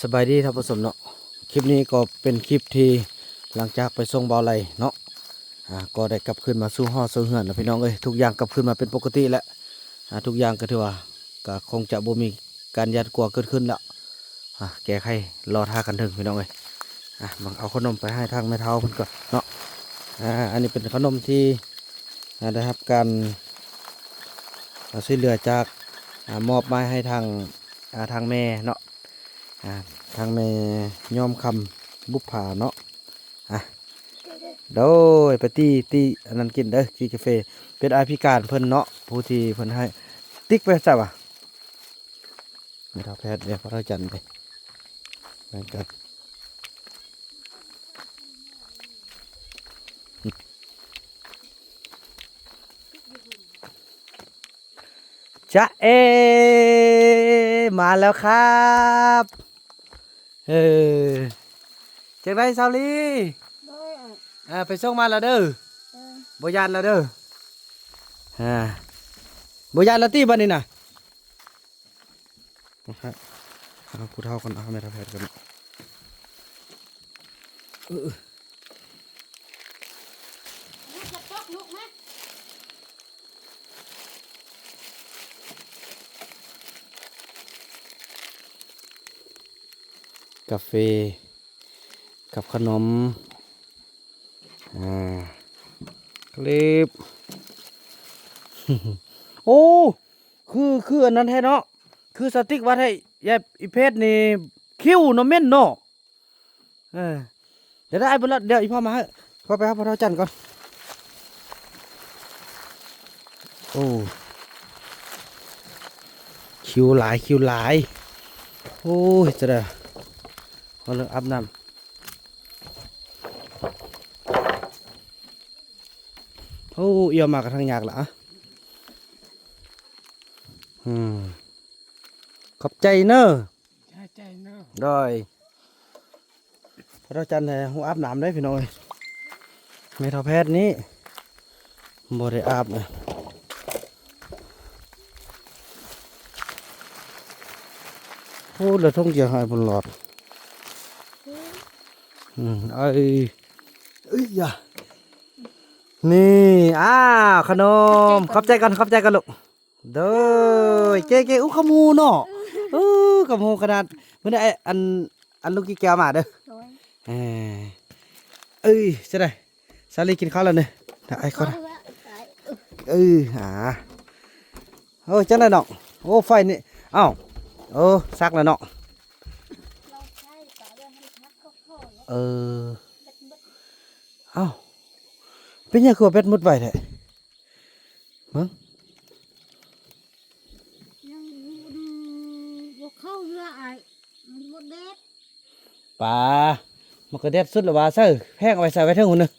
สบายดีท่านผู้ชมเนาะคลิปนี้ก็เป็นคลิปที่หลังจากไปส่งเบาไหลเนาะก็ได้กลับคืนมาสู่ห้อสู่เฮือนแล้วพี่น้องเอ้ยทุกอย่างกลับคืนมาเป็นปกติแล้วทุกอย่างก็ถือว่าก็คงจะบ่มีการยัดกลัวเกิดขึ้นแล้วแก้ไขรอท่ากันถึงพี่น้องเอ้ยบังเอาขนมไปให้ทางแม่เฒ่าเพิ่นก่อนเนาะอันนี้เป็นขนมที่ได้รับการช่วยเหลือจากมอบหมายให้ทางแม่เนาะ ทางแม่ย่อมคำบุปผาเนาะโดยไปตีอันนั้นกินเด้อกินกาแฟเป็นอาพิการเพิ่นเนาะผู้ที่เพิ่นให้ติ๊กไปจ้ะวะไม่ท้าแพทย์เนี่ยพระราจันทร์ไปนั่นกันจ๊ะมาแล้วครับเออจากไหนซาลีไปส่งมาแล้วเด้อบ่ยานแล้วเด้อบ่ยานแล้วตีบัดนี้น่ะเอาผู้เฒ่ากันเอาไม่ท้าแพทย์กันกาแฟกับขนมคลิป โอ้คืออันนั้นแท้เนาะคือสติ๊กวัดให้ยายอีเพชรนี่คิ้วเนาะเม่นเนาะเดี๋ยวได้เบิ่ละเดี๋ยวอีพ่อมาให้พ่อไปหาพ่อเฒ่าจันทร์ก่อนโอ้คิวหลายโอ้ยจะได้เอาเรื่องอาบน้ำโอ้เอี่ยวมากันทางยากละขอบใจเนอะใจเนอะได้พระจันทร์ให้หูอาบน้ำได้พี่น้อยเมทัลแพทย์นี้บ่ได้อาบนะโอ้เดือดท้องเจียวหายบนหลอดอย่านี่ขนมขอบใจกันลูกเด้อเจ๊อู้ขมูเนาะขมูขนาดไม่ได้อันลูกกี่แก้วมาเด้อจะได้ซาลีกินข้าวแล้วเนี่ยไอ้คนโอ้จังเลยเนาะโอ้ไฟนี่ซักแล้วเนาะเป็นยังคือเป็ดมุดไว้แท้มั้งเข้าเรือไอ้หมดเด็ดป่ามันก็เด็ดสุดหรือว่าใส่แพงเอาไว้ใส่ไว้เท่าหุ่นนึง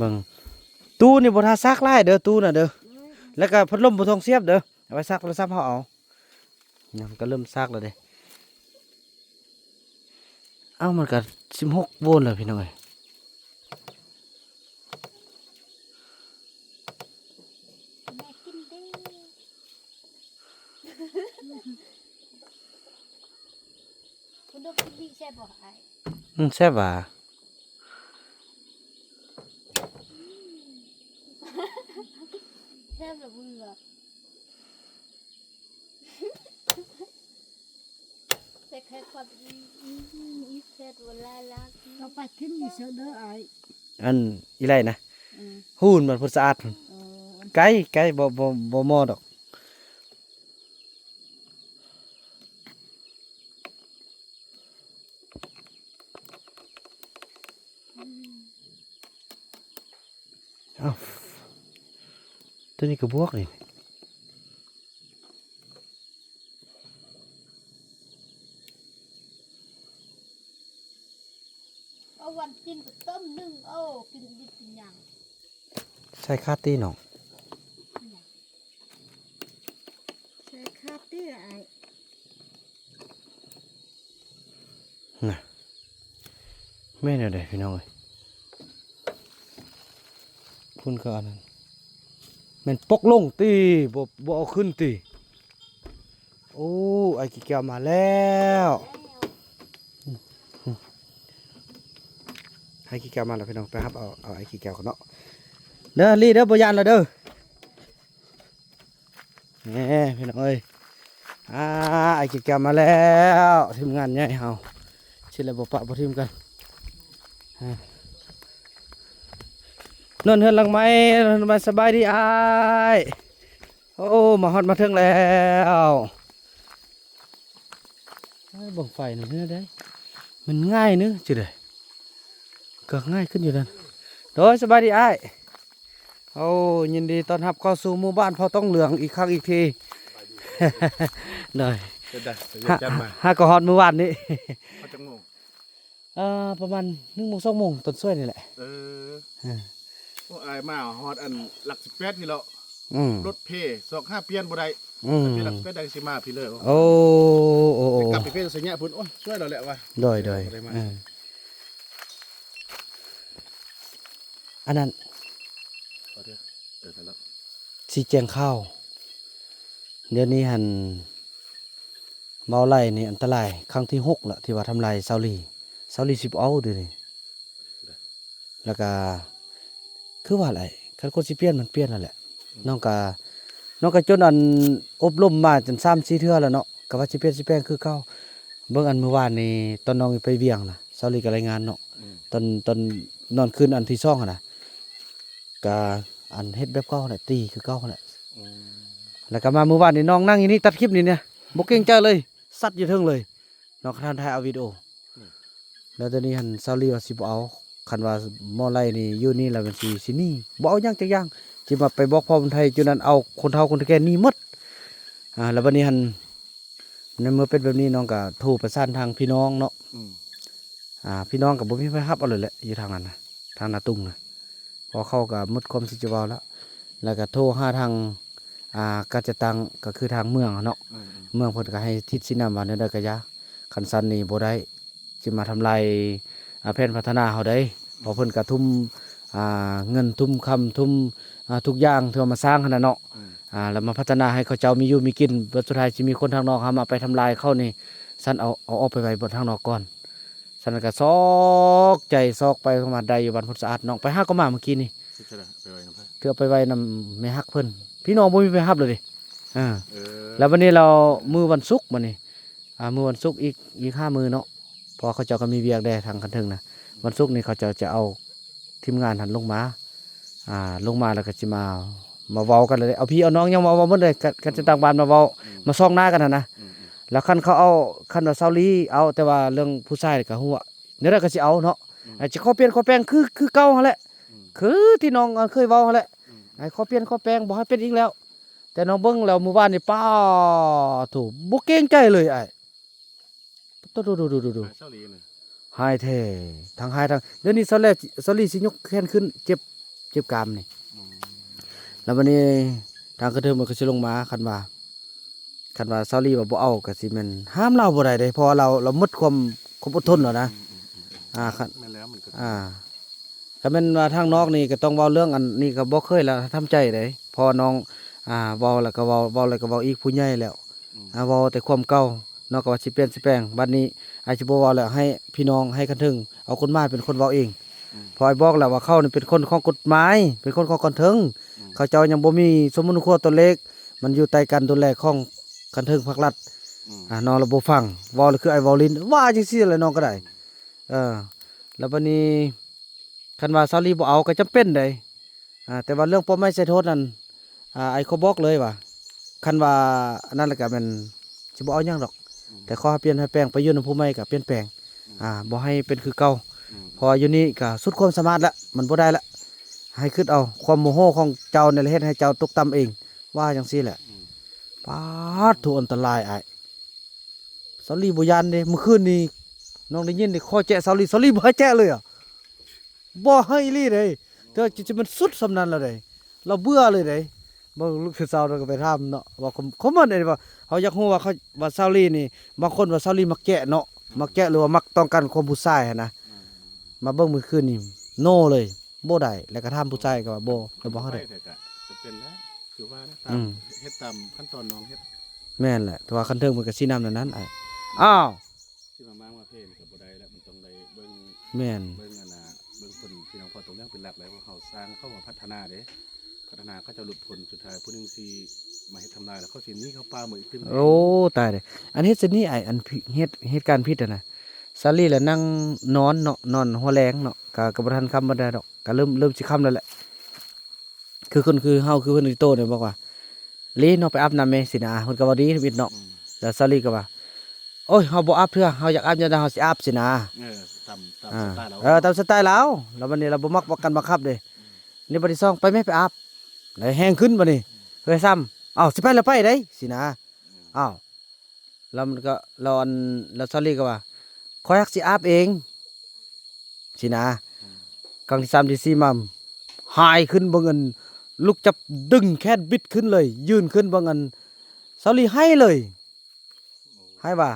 บังตู้นี่บนทาซักไล่เด้อตู้น่ะเด้อแล้วก็พัดลมบนทองเสียบเด้อเอาไว้ซักแล้วซักเขาเอาเนี่ยมันก็เริ่มซักแล้วเด้มันก็16 โวลต์เลยพี่น้องเอ้ยคุณดูพี่แซ่บบ่ไอ้แซ่บว่ะแซ่บแบบมึงแบบแต่แค่ความอีเผ็ดวันละลักเราไปขึ้นมีเสือเด้อไอ้อีไรนะหูนมันพุทธสะอาดไก่บ่มอดอกตัวนี้ก็บวกนี่เอาวันกินกับต้มนึ่งกินดิบกินยังใช่คาตี้เนาะใช่คาตี้ไอ้น่ะแม่เนี่ยเด็พี่น้องเอ้ยคุณก็อันนั้นมันปกลงตีบ่เอาขึ้นตี โอ้ไอ้กี่แก้วมาแล้วไอ้กี่แก้วมาแล้วพี่น้องไปครับเอาไอ้กี่แก้วกันเนาะเด้อรีเด้อบ่ยานแล้วเด้อแหมพี่น้องเอ้ยไอ้กี่แก้วมาแล้วทีมงานใหญ่เฮาสิเลยบ่ปะบ่ทีมกันนนเฮือนหลังไม้มาสบายดีอ้ายโอ้มาฮอดมาถึงแล้วบังไฟนี่เนื้อได้มันง่ายเนื้อจุดเลยก็ง่ายขึ้นอยู่นั่นโดยสบายดีอ้ายโอ้ยินดีต้อนรับเข้าสู่หมู่บ้านพอต้องเหลืองอีกครั้งอีกทีหน่อย จะได้จะจัดมา ห้ากะฮอดเมื่อวานนี้ เขาจังงง ประมาณ1 โมง 2 โมงต้นช่วยนี่แหละ โอ้อายมาฮอดอันหลัก18นี่แล้ว อืม รถเพ25เปลี่ยนบ่ได้ พี่หลัก18ได้สิมาพี่เลย โอ้โอ้ กลับไปเพสัญญาพุ่นโอ้ยช่วยเราแหละว่ะ โดยอันนั้น ขอเถอะนั่นแล้ว สีแจงข้าวเดี๋ยวนี้หันเมาไล่นี่อันตรายครั้งที่6ละที่ว่าทำลายเซาลี10เอาเดี๋ยวนี้แล้วก็คือว่าอะไรคันคนสิเปลี่ยนมันเปลี่ยนนั่นแหละน้องก็จนอันอบรมมาจน3-4 เทื่อแล้วเนาะก็ว่าสิเปลี่ยนสิแปลงคือเก่าเบิ่งอันเมื่อวานนี่ตอนน้องไปเวียงน่ะเซาลีก็รายงานเนาะตอนนอนคืนอันที่2หั่นน่ะก็อันเฮ็ดแบบเก่าแหละตีคือเก่าแหละแล้วก็มาเมื่อวานนี่น้องนั่งอยู่นี่ตัดคลิปนี่เนี่ยบ่เก่งใจเลยซัดอยู่เทิงเลยน้องท่านถ่ายเอาวิดีโอแล้วตอนนี้หันเซาลีว่าสิบ่เอาคันว่าหม้อไร่นี่อยู่นี่แล้วมันสิหนี่บ่เอาหยังจักอย่างสิมาไปบอกพ่อคนไทยจุนั้นเอาคนเฒ่าคนแก่หนี่หมดแล้ววันนี้หันในเมื่อเป็นแบบนี้น้องก็โทรประสานทางพี่น้องเนาะพี่น้องก็บ่มีไผรับเอาเลยแหละอยู่ทางนั้นนะทางนาตุ้งนะพอเข้าก็หมดความสิจะเว้าแล้วก็โทรหาทางกาจะตังก็คือทางเมืองเนาะเมืองเพิ่นก็ให้ทิศสินำว่าแนวใดก็ยาคันซันนี่บ่ได้สิมาทำลายแผนพัฒนาเฮาได้เพราะเพิ่นก็ทุ่มเงินทุ่มคำทุ่มทุกอย่างที่ว่ามาสร้างขนาดเนาะแล้วมาพัฒนาให้เขาเจ้ามีอยู่มีกินบัดสุดท้ายสิมีคนทางนอกหามาไปทำลายเขานี่ซันเอาออกไปไว้บนทางนอกก่อนซันก็ซอกใจซอกไปเข้ามาได้อยู่บ้านพุทธสะอาดน้องไปหาก็มาเมื่อกี้นี่ ไปไว้นำเพิ่น เถื่อไปไว้นำแม่ฮักเพิ่นพี่น้องบ่มีไปฮับเลยดิแล้ แล้ว วันนี้เรามื้อวันศุกร์มื้อนี้มื้อวันศุกร์อีก5 มื้อเนาะเพอเขาเจ้าก็มีเวียกได้ทางคันถึงนะวันศุกร์นี่เขาเจ้าจะเอาทีมงานหันลงมาลงมาแล้วก็สิมาเว้ากันเลยเอาพี่เอาน้องยังมาเว้าหมดเลยกันจะต่างบ้านมาเว้ามาซ่องหน้ากันนะแล้วคันเขาเอาคันว่าเซาลีเอาแต่ว่าเรื่องผู้ชายนี่ก็ฮู้ว่าเดี๋ยวก็สิเอาเนาะสิขอเปลี่ยนขอแปลงคือเก่าหั่นแหละคือที่น้องเคยเว้าหั่นแหละขอเปลี่ยนขอแปลงบ่ให้เป็นอีกแล้ว แต่น้องเบิ่งแล้วมื้อวานนี่ป้าถูกบ่เกรงใจเลยไอ้ดูเศร้าลีน่ะ หายแท้ทางหายทางเดี๋ยวนี้ซอลี่สิยกแขนขึ้นเจ็บกรามนี่แล้ววันนี้ทางกระเทิมมันก็สิลงมาคันว่าซอลี่ว่าบ่เอาก็สิแม่นห้ามเราบ่ได้เด้เพราะว่าเราหมดความอดทนแล้วนะคัน แม่นแล้วมันก็ ก็แม่นว่าทางนอกนี่ก็ต้องเว้าเรื่องอันนี้ก็บ่เคยแล้วทำใจเด้พอน้องเว้าแล้วก็เว้าแล้วก็เว้าอีกผู้ใหญ่แล้วเว้าแต่ความเก่านอกก็ว่าสิเปลี่ยนสิแปลงบัดนี้อาจสิบ่เว้าแล้วให้พี่น้องให้กันถึงเอาคนมาเป็นคนเว้าเองพอไอ้บอกแล้วว่าเขานี่เป็นคนของกฎหมายเป็นคนของกันถึงเขาเจ้ายังบ่มีสมมุติครัวตัวเล็กมันอยู่ใต้การดูแลของกันถึงภาครัฐน้องระบบฟังเว้าแล้วคือไอ้เว้าลิ้นว่าจังซี่แหละน้องก็ได้แล้วบัดนี้คันว่าซาลีบ่เอาก็จำเป็นได้แต่ว่าเรื่องปมไม่ใช่โทษนั่นไอ้เขาบอกเลยว่าคันว่านั่นแหละก็แม่นสิบ่เอาหยังดอกแต่ขอให้เปลี่ยนให้แปลงไปอยู่ในผู้ใหม่ก็เปลี่ยนแปลงบ่ให้เป็นคือเก่าพออยู่นี่ก็สุดความสามารถละมันบ่ได้ละให้คิดเอาความโมโหของเจ้านี่แหละเฮ็ดให้เจ้าตกต่ำเองว่าจังซี่แหละปาดถูกอันตรายไอ้ซาลีบ่ยันเด้เมื่อคืนนี้น้องได้ยินได้ข้อแจ้ซาลีบ่ให้แจ้เลยอ่ะบ่ให้อีหลีเลยเธอจะมันสุดสำนั้นแล้วเด้เราเบื่อเลยเด้บ่ลูกสาวเราก็ไปถามเนาะว่าเขามันได้ว่าเขาอยากรู้ว่าเขาว่าซาลีนี่บางคนว่าซาลีมักแกะเนาะมักแกะหรือว่ามักต้องการความผู้ชายนะมาเบิ่งมื้อคืนนี่โนเลยบ่ได้แล้วก็ถามผู้ชายก็ว่าบ่แล้วบ่เฮาได้ จะเป็นแล้วคือว่านะตามเฮ็ดตามขั้นตอนน้องเฮ็ด แม่นแหละแต่ว่าคันเทิงมันก็สิน้ำนั้นไอ้อ้าว ที่มาเพศกับบ่ได้แล้วมันต้องได้เบิ่ง แม่น เบิ่งอันน่ะเบิ่งผลพี่น้องพอตรงนี้เป็นหลักแล้วเพราะเขาสร้างเข้ามาพัฒนาเด้พัฒนาเขาจะหลุดผลสุดท้ายผู้หนึงสิมาเฮ็ดทำลายแล้วเขาสิหนี้เขาปลาเหมือนอีกตึ้ง โอ้ตายเลยอันเฮ็ดซินี่ไอ้อันเหตุการณ์ผิดอะนะซาลี่แหละนั่งนอนเนาะนอนหัวแรงเนาะก็บ่ทันคำบ่ได้ดอกก็เริ่มสิค่ำแล้วแหละคือคนคือเฮาคือเพิ่นสิโตเนี่ยบอกว่าลีเนาะไปอาบน้ำแม่สินะเพิ่นก็ว่าดีนิดเนาะแล้วซาลี่ก็ว่าโอ้ยเฮาบ่อาบเทื่อเฮาอยากอาบยามใดเฮาสิอาบสินะ เออตามส อ่า ไตล์เรา ตามสไตล์เราแล้ววันนี้เราบ่มักบักกันบังคับเด้นี่บัดที่2ไปแม่ไปอาบแล้วแห้งขึ้นบัดนี้เฮ้ยซ้ำอ้าวสิไปแล้วไปได้สินะอ้าวแล้วมันก็รอนแล้วซอรี่ก็ว่าขอยอยากสิอาบเองสินะครั้งที่3ที่4มัมหายขึ้นบ่เงินลุกจับดึงแค่บิดขึ้นเลย ยืนขึ้นบ่เงินซอรี่ให้เลยให้ว่า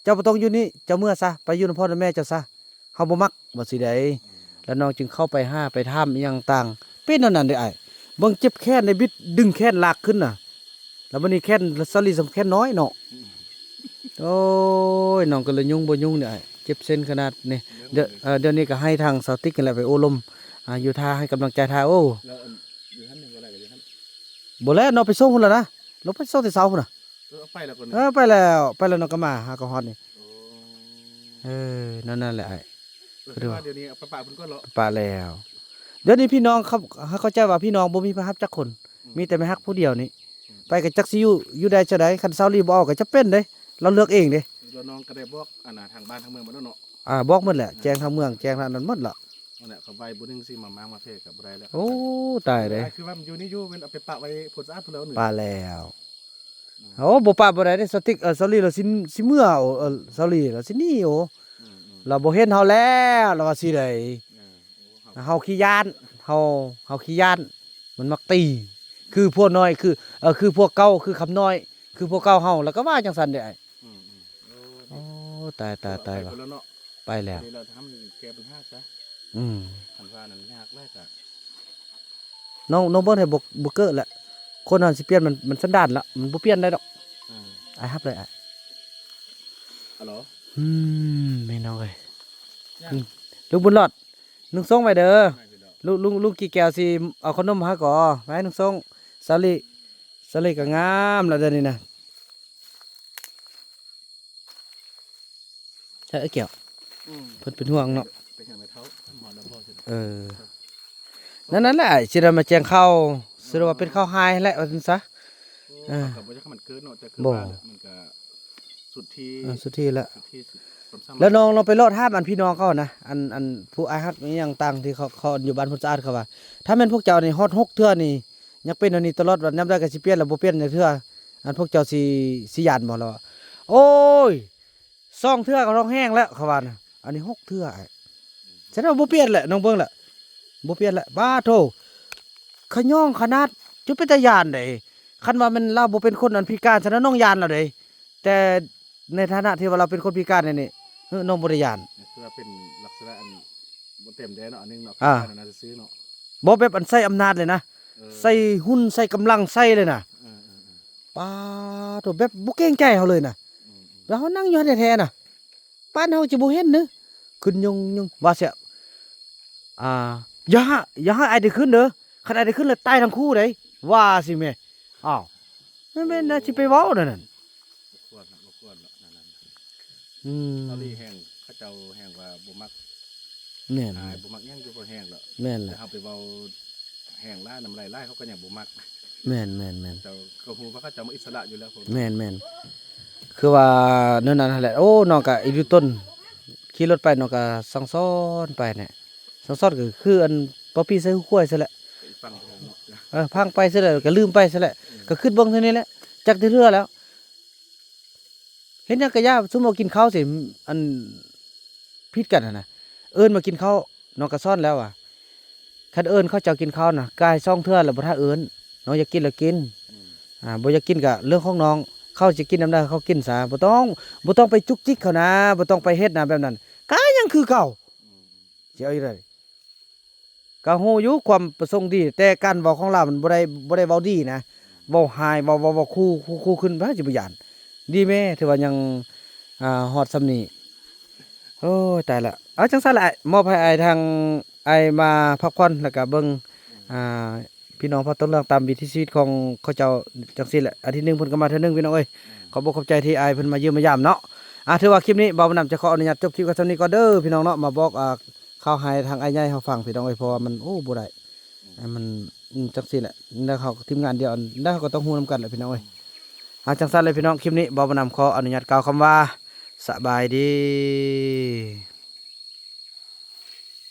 เจ้าบ่ต้องอยู่นี่เจ้าเมื่อซะไปอยู่นำพ่อและแม่เจ้าซะเฮาบ่มักบ่สิได้แล้วน้องจึงเข้าไปห้าไปถ้ำอหยังต่างเป็นนั่นนั่นเด้อ้ายเบิ่งเจ็บแค้นในบิดดึงแค้นลากขึ้นน่ะแล้วบัดนี้แค้นซอรี่สำแค้นน้อยเนาะโอ้ยน้องก็เลยยุ่งบ่ยุ่งเนี่ยอ้ายเจ็บเส้นขนาดนี้เดี๋ยวนี้ก็ให้ทางเซาติกกันแหละไปโอ้ลมอยู่ท่าให้กำลังใจท่าโอ้ แล้วอันอยู่ท่านหนึงบ่ได้ก็อยู่ท่าน บ่แล้วน้องไปส่งพุ่นแล้วนะลงไปส่งแต่เช้าพุ่นน่ะ เอาไปแล้วคนนึง ไปแล้วน้องก็มาหาก็ฮอดนี่ โอ้ นั่นแหละอ้าย คือว่าเดี๋ยวนี้เอาปะเพิ่นก็เลาะ ปะแล้วเดี๋ยวนี้พี่น้องครับเข้าใจว่าพี่น้องบ่มีพระฮักจักคน มีแต่แม่ฮักผู้เดียวนี่ไปกับจักสิอยู่ได้จะได้คันเซาลีบ่เอาก็จะเป็นเด้เราเลือกเองเด้ แล้วน้องก็ได้บอกอันน่ะทางบ้านทางเมืองบ่เนาะ บอกหมดแหละแจ้งทางเมืองแจ้งทางนั้นหมดละ นั่นแหละเขาใบผู้หนึงสิมาเพศกับบ่ได้แล้ว โอ้ตายเด้ คือว่ามันอยู่นี่อยู่เป็นเอาไปปะไว้ผลสะอาดพุ่นแล้วหนึ่ง ปาแล้วโอ้บ่ปะบ่ได้เด้สติ๊กเซาลีเราสิเมื่อเซาลีเราสิหนีโอเราบ่เห็นเฮาแล้วเราว่าสิได้เฮาขี้ย้านเฮาขี้ย้านมันมักตี คือพวกน้อยคือพวกเก่าคือคำน้อย คือพวกเก่าเฮาแล้วก็ว่าจังซั่นเด้ไอ้โอ้ตายว่ะ แล้วเนาะ ไปแล้ว เดี๋ยวเราทำแกเป็นห้าซะ อืม คันว่านั้นยากแรกอ่ะ น้องเบิ่งให้บ่เกิดแหละคนนั้นสิเปลี่ยนมันสันดานละมันบ่เปลี่ยนได้ดอกไอ้ฮับเลยไอ้ อ๋อเหรอ แม่น้องเอ้ยลูกบุญรอดนุ่งส่งไปเด้อ ไม่ไปดอก ลุงกี่แก้วสิเอาขนมมาให้ก่อไปนุ่งส่งสาลีก็งามแล้วเดี๋ยวนี้นะใช่ไอ้แก้วเพิ่นเป็นห่วงเนาะ ไปเห็นไหมเท้าหมอนแล้วพ่อสิ นั่นแหละสิได้มาแจ้งข้าวสิว่าเป็นข้าวไฮแหละว่าซั่นซะ กับว่าจะมันเกินเนาะจะคือ บ่ ว่ามันก็สุดที่ สุดที่ละ สุดที่ความสามารถ แล้วน้องเราไปรอดห้ามอันพี่น้องเขานะอันผู้อายฮักอหยังต่างที่เขาอยู่บ้านพุทธสะอาดเขาว่า ถ้าแม่นพวกเจ้านี่ฮอด6เทื่อนี่ยังเป็นอันนี้ตลอดวันยามใดก็สิเปลี่ยนแล้วบ่เปลี่ยนจักเทื่ออันพวกเจ้าสิย่านบ่ล่ะโอ้ย2เทื่อก็ร้องแห้งแล้วเขาว่านะอันนี้6เทื่ออ้ายฉะนั้นบ่เปลี่ยนแหละน้องเบิ่งแหละบ่เปลี่ยนแหละบ้าโธขย่องขนาดจุดเป็นตาย่านได้คันว่ามันเราบ่เป็นคนอันพิการฉะนั้นน้องย่านแล้วเด้แต่ในฐานะที่ว่าเราเป็นคนพิการนี่น้องบ่ได้ย่าน คือว่าเป็นลักษณะอันบ่เต็มแดนเนาะอันนึงเนาะ อ่า อันนั้นจะซื้อเนาะ บ่แบบอันใส่อำนาจเลยนะ ใส่หุ้นใส่กำลังใส่เลยนะป้าโตแบบบ่เกรงใจเฮาเลยนะแล้วเฮานั่งอยู่หั่นแท้ๆน่ะป้านเฮาจะบ่เห็นเด้อขึ้นยงว่าเสียอย่าให้ไอ้ได้ขึ้นเด้อคันไอ้ได้ขึ้นแล้วตายทั้งคู่เด้ว่าสิแม่อ้าวนั่นแม่นน่ะสิไปเว้านั่นน่ะ ควรเนาะบ่ควรเนาะนั่น อืม ๆตอนนี้แห้งเขาเจ้าแห้งว่าบ่มัก แม่น อายบ่มักหยังอยู่บ่แห้งแล้ว แม่น แต่ ล่ะ เฮาไปเว้าแห้งล่าน้ำลายล่าเขาก็ยังบ่มัก แม่น เจ้าก็ฮู้ว่าเขาเจ้ามาอิสระอยู่แล้วผม แม่นคือว่านั่นนั่นแหละโอ้น้องก็อีดูต้นขี่รถไปน้องก็สังซ้อนไปเนี่ยสังซ้อนก็คืออันป๊อปปี้ใส่ขั้วซะแหละ ไปฟังเถอะเนาะ พังไปซะแล้วก็ลืมไปซะแล้วก็ขึ้นเบิ่งเท่านี้แหละจักได้เรือแล้ว เห็นหยังกะยาซุมบ่กินข้าวสิอันผิดกันน่ะนะเอิ้นมากินข้าวน้องก็ซ่อนแล้วอ่ะคันเอิ้นเขาเจ้ากินข้าวน่ะกายซ่องเทื่อแล้วบ่ท่าเอิ้นน้องอยากกินแล้วกินบ่อยากกินก็เรื่องของน้องเขาสิกินน้ำได้เขากินซะบ่ต้องไปจุกจิกเขานะบ่ต้องไปเฮ็ดนะแบบนั้นกายยังคือเก่าสิเอาอีกได้ก็ฮู้อยู่ความประสงค์ดี แต่การเว้าของเรามันบ่ได้เว้าดีนะเว้าหายเว้าคู่ขึ้นพระสิบ่ย่าน ดีแม่ถือว่ายังฮอดซ้ำนี้โอ้ยตายละเอาจังซั่นแหละมอบให้อ้ายทางอ้ายมาพักผ่อนแล้วก็เบิ่งอ่าพี่น้องพอต้นเรื่องตามวิถีชีวิตของเขาเจ้าจังซี่แหละอาทิตย์หนึงเพิ่นก็มาเทื่อนึงพี่น้องเอ้ยขอบคุณขอบใจที่อ้ายเพิ่นมาเยี่ยมมายามเนาะถือว่าคลิปนี้บ่าวบุญนำจะขออนุญาตจบคลิปกันเท่านี้ก่อนเด้อพี่น้องเนาะมาบอกข่าวให้ทางอ้ายใหญ่เฮาฟังพี่น้องเอ้ยเพราะว่ามันโอ้บ่ได้มันจังซี่แหละแล้วเขาทีมงานเดียวแล้วเขาก็ต้องฮู้นํกันแหละพี่น้องเอ้ยจังซั่นเลยพี่น้องคลิปนี้บ่าวบุญนำขออนุญาตกล่าวคำว่าสบายดี